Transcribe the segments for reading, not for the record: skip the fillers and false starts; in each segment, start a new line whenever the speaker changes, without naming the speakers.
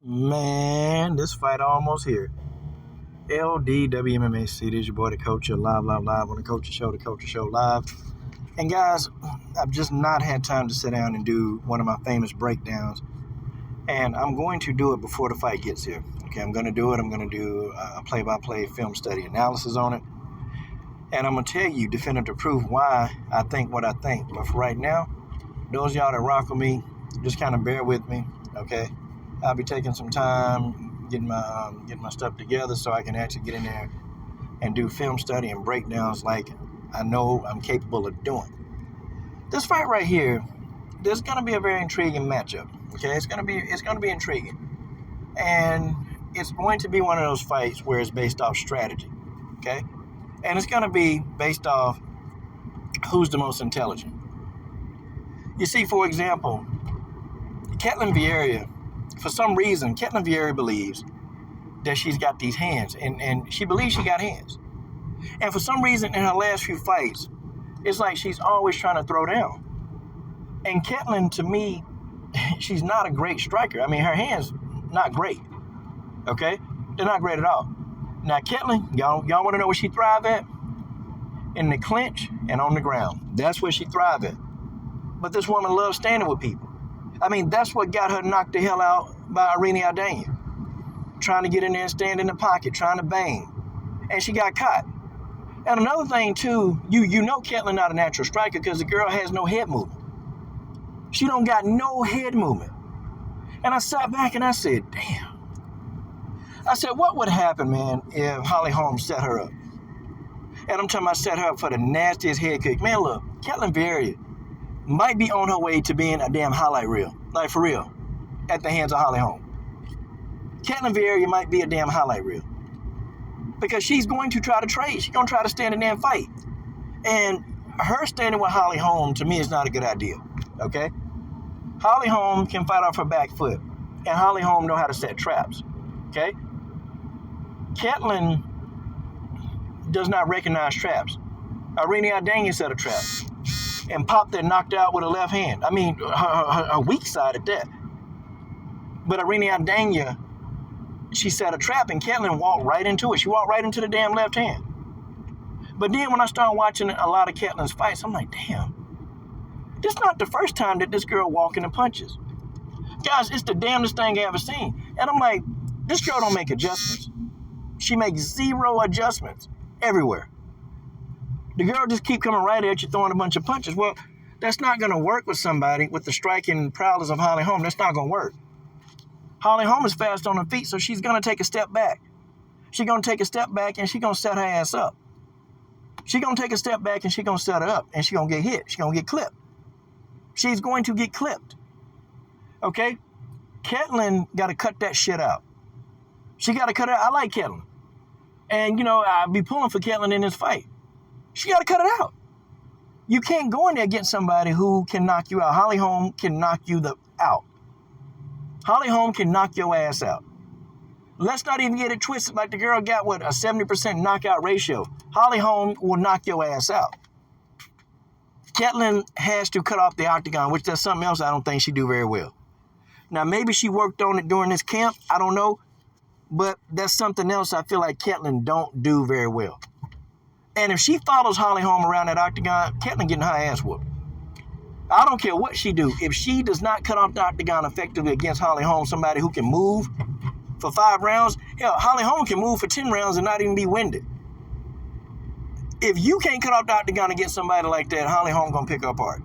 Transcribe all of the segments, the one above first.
Man, this fight almost here. LDWMMAC, this is your boy, the coach, live on the Coach Show live. And guys, I've just not had time to sit down and do one of my famous breakdowns. And I'm going to do it before the fight gets here. Okay, I'm going to do it. I'm going to do a play-by-play film study analysis on it. And I'm going to tell you definitive proof why I think what I think. But for right now, those of y'all that rock with me, just kind of bear with me, okay? I'll be taking some time getting my stuff together so I can actually get in there and do film study and breakdowns like I know I'm capable of doing. This fight right here, there's going to be a very intriguing matchup. Okay, it's going to be intriguing, and it's going to be one of those fights where it's based off strategy. Okay, and it's going to be based off who's the most intelligent. You see, for example, Ketlen Vieira. For some reason, Ketlen Vieira believes that she's got these hands, and she believes she got hands. And for some reason, in her last few fights, it's like she's always trying to throw down. And Ketlen, to me, she's not a great striker. I mean, her hands, not great. Okay? They're not great at all. Now, Ketlen, y'all want to know where she thrives at? In the clinch and on the ground. That's where she thrives at. But this woman loves standing with people. I mean, that's what got her knocked the hell out by Adesanya. Trying to get in there and stand in the pocket, trying to bang. And she got caught. And another thing, too, you know Ketlen not a natural striker because the girl has no head movement. She don't got no head movement. And I sat back and I said, damn. I said, what would happen, man, if Holm set her up? And I'm talking about set her up for the nastiest head kick. Man, look, Ketlen Vieira might be on her way to being a damn highlight reel. Like, for real. At the hands of Holm. Ketlen Vieira might be a damn highlight reel. Because she's going to try to trade. She's going to try to stand in there and fight. And her standing with Holm, to me, is not a good idea. Okay? Holm can fight off her back foot. And Holm know how to set traps. Okay? Ketlen does not recognize traps. Adesanya set a trap. And popped and knocked out with her left hand. I mean, her weak side at that. But Adesanya, she set a trap and Ketlen walked right into it. She walked right into the damn left hand. But then when I started watching a lot of Ketlen's fights, I'm like, damn. This is not the first time that this girl walking and punches. Guys, it's the damnedest thing I ever seen. And I'm like, this girl don't make adjustments. She makes zero adjustments everywhere. The girl just keep coming right at you, throwing a bunch of punches. Well, that's not going to work with somebody with the striking prowess of Holm. That's not going to work. Holm is fast on her feet, so she's going to take a step back. She's going to take a step back, and she's going to set her ass up. She's going to take a step back, and she's going to set her up, and she's going to get hit. She's going to get clipped. She's going to get clipped. Okay? Ketlen got to cut that shit out. She got to cut it out. I like Ketlen. And, I'll be pulling for Ketlen in this fight. She got to cut it out. You can't go in there against somebody who can knock you out. Holm can knock you out. Holm can knock your ass out. Let's not even get it twisted like the girl got, a 70% knockout ratio. Holm will knock your ass out. Ketlen has to cut off the octagon, which that's something else I don't think she do very well. Now, maybe she worked on it during this camp. I don't know. But that's something else I feel like Ketlen don't do very well. And if she follows Holm around that octagon, Ketlen getting her ass whooped. I don't care what she do. If she does not cut off the octagon effectively against Holm, somebody who can move for 5 rounds, hell, Holm can move for 10 rounds and not even be winded. If you can't cut off the octagon against somebody like that, Holm gonna pick her apart.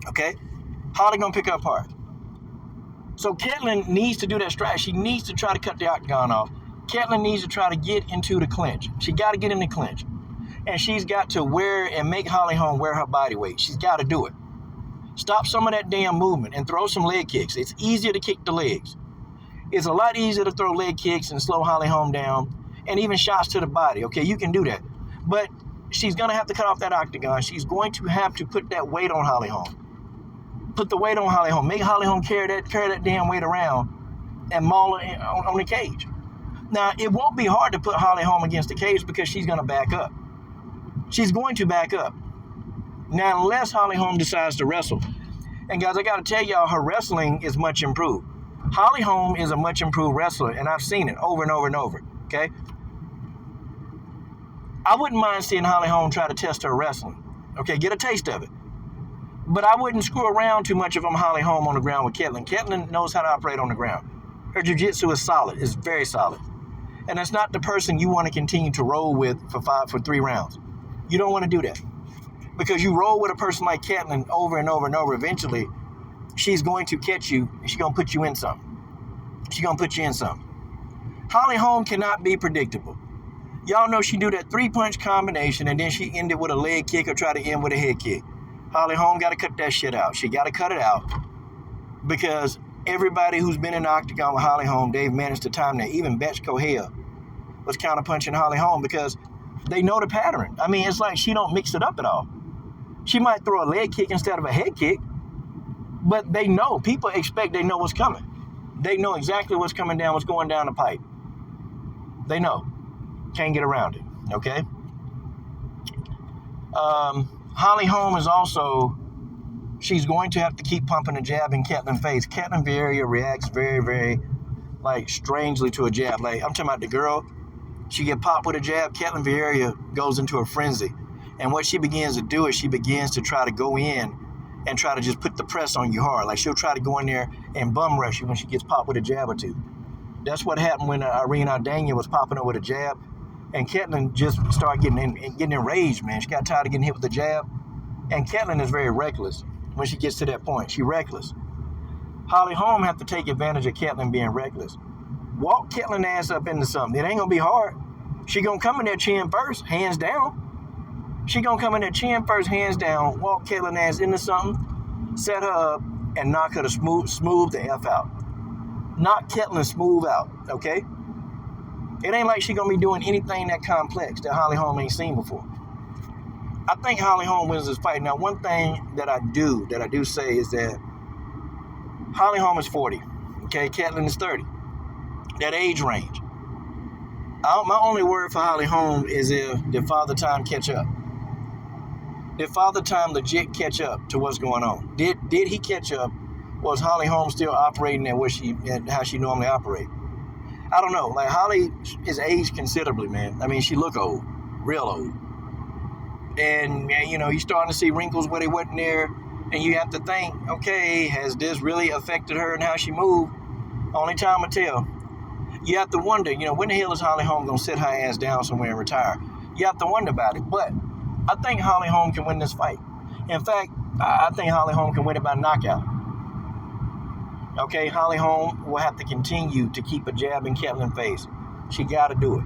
Okay? Holly gonna pick her apart. So Ketlen needs to do that strategy. She needs to try to cut the octagon off. Ketlen needs to try to get into the clinch. She got to get in the clinch. And she's got to wear and make Holm wear her body weight. She's got to do it. Stop some of that damn movement and throw some leg kicks. It's easier to kick the legs. It's a lot easier to throw leg kicks and slow Holm down and even shots to the body. Okay, you can do that. But she's going to have to cut off that octagon. She's going to have to put that weight on Holm. Put the weight on Holm. Make Holm carry that damn weight around and maul her on the cage. Now, it won't be hard to put Holm against the cage because she's going to back up. She's going to back up. Now, unless Holm decides to wrestle. And guys, I got to tell y'all, her wrestling is much improved. Holly Holm is a much improved wrestler, and I've seen it over and over and over, okay? I wouldn't mind seeing Holly Holm try to test her wrestling, okay? Get a taste of it. But I wouldn't screw around too much if I'm Holly Holm on the ground with Ketlen. Ketlen knows how to operate on the ground. Her jiu-jitsu is solid. It's very solid. And that's not the person you want to continue to roll with for 3 rounds. You don't want to do that. Because you roll with a person like Ketlen over and over and over, eventually, she's going to catch you, and she's going to put you in something. She's going to put you in something. Holly Holm cannot be predictable. Y'all know she do that 3-punch combination, and then she ended with a leg kick or try to end with a head kick. Holly Holm got to cut that shit out. She got to cut it out because everybody who's been in the octagon with Holly Holm, they've managed to time that. Even Betch Kohea was counter-punching Holly Holm because they know the pattern. I mean, it's like she don't mix it up at all. She might throw a leg kick instead of a head kick, but they know. People expect they know what's coming. They know exactly what's coming down, what's going down the pipe. They know. Can't get around it, okay? Holly Holm is also, she's going to have to keep pumping a jab in Ketlen's face. Ketlen Vieira reacts very, very, strangely to a jab. I'm talking about the girl. She get popped with a jab. Ketlen Vieira goes into a frenzy. And what she begins to do is she begins to try to go in and try to just put the press on you hard. She'll try to go in there and bum rush you when she gets popped with a jab or two. That's what happened when Irene Aldana was popping her with a jab. And Ketlen just started getting enraged, man. She got tired of getting hit with the jab. And Ketlen is very reckless when she gets to that point. She's reckless. Holly Holm have to take advantage of Ketlen being reckless. Walk Ketlen ass up into something. It ain't going to be hard. She going to come in there chin first, hands down. She going to come in there chin first, hands down, walk Ketlen ass into something, set her up, and knock her to smooth the F out. Knock Ketlen smooth out, okay? It ain't like she gonna be doing anything that complex that Holly Holm ain't seen before. I think Holly Holm wins this fight. Now, one thing that I do say is that Holly Holm is 40, okay? Ketlen is 30. That age range. My only word for Holly Holm is did Father Time catch up? Did Father Time legit catch up to what's going on? Did he catch up? Was Holly Holm still operating at how she normally operates? I don't know. Holly is aged considerably, man. I mean, she look old, real old. And, you're starting to see wrinkles where they wasn't there. And you have to think, okay, has this really affected her and how she moved? Only time will tell. You have to wonder, when the hell is Holly Holm going to sit her ass down somewhere and retire? You have to wonder about it. But I think Holly Holm can win this fight. In fact, I think Holly Holm can win it by knockout. Okay, Holly Holm will have to continue to keep a jab in Ketlen's face. She got to do it.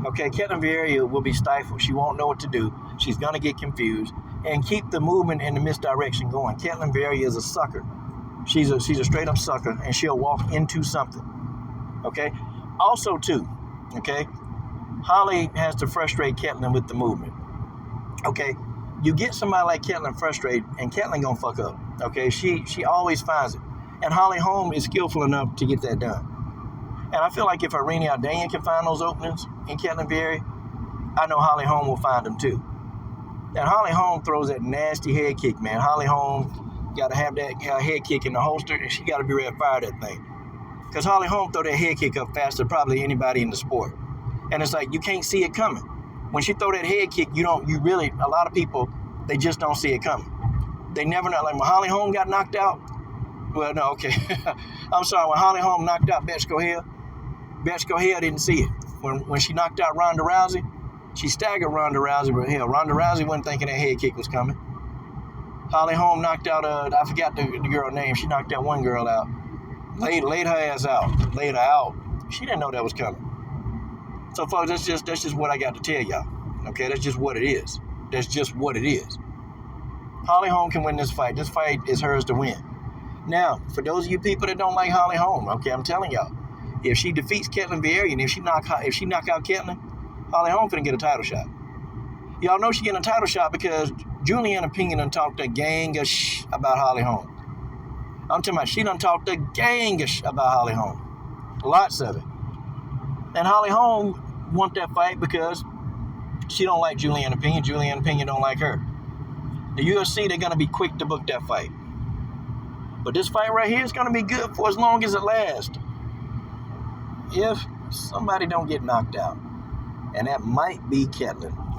Okay, Ketlen Vieira will be stifled. She won't know what to do. She's going to get confused. And keep the movement in the misdirection going. Ketlen Vieira is a sucker. She's a straight-up sucker, and she'll walk into something. Okay? Also, too, okay, Holly has to frustrate Ketlen with the movement. Okay? You get somebody like Ketlen frustrated, and Ketlen going to fuck up. Okay? She always finds it. And Holly Holm is skillful enough to get that done. And I feel like if Irene Aldana can find those openings in Ketlen Vieira, I know Holly Holm will find them too. And Holly Holm throws that nasty head kick, man. Holly Holm got to have that head kick in the holster, and she got to be ready to fire that thing. Because Holly Holm throw that head kick up faster than probably anybody in the sport. And it's like, you can't see it coming. When she throw that head kick, a lot of people, they just don't see it coming. They never know. Like when Holly Holm got knocked out, well, no, okay. I'm sorry. When Holly Holm knocked out Betch Kohea didn't see it. When she knocked out Ronda Rousey, she staggered Ronda Rousey, but hell, Ronda Rousey wasn't thinking that head kick was coming. Holly Holm knocked out, I forgot the girl's name. She knocked that one girl out. Laid her ass out. Laid her out. She didn't know that was coming. So, folks, that's just what I got to tell y'all. Okay, that's just what it is. That's just what it is. Holly Holm can win this fight. This fight is hers to win. Now, for those of you people that don't like Holly Holm, okay, I'm telling y'all, if she defeats Ketlen Vieira and if she knock out Ketlen, Holly Holm finna get a title shot. Y'all know she getting a title shot because Juliana Pena done talked a gang of about Holly Holm. I'm talking about she done talked a gang of about Holly Holm. Lots of it. And Holly Holm want that fight because she don't like Juliana Pena. Juliana Pena don't like her. The UFC, they're going to be quick to book that fight. But this fight right here is going to be good for as long as it lasts. If somebody don't get knocked out. And that might be Ketlen.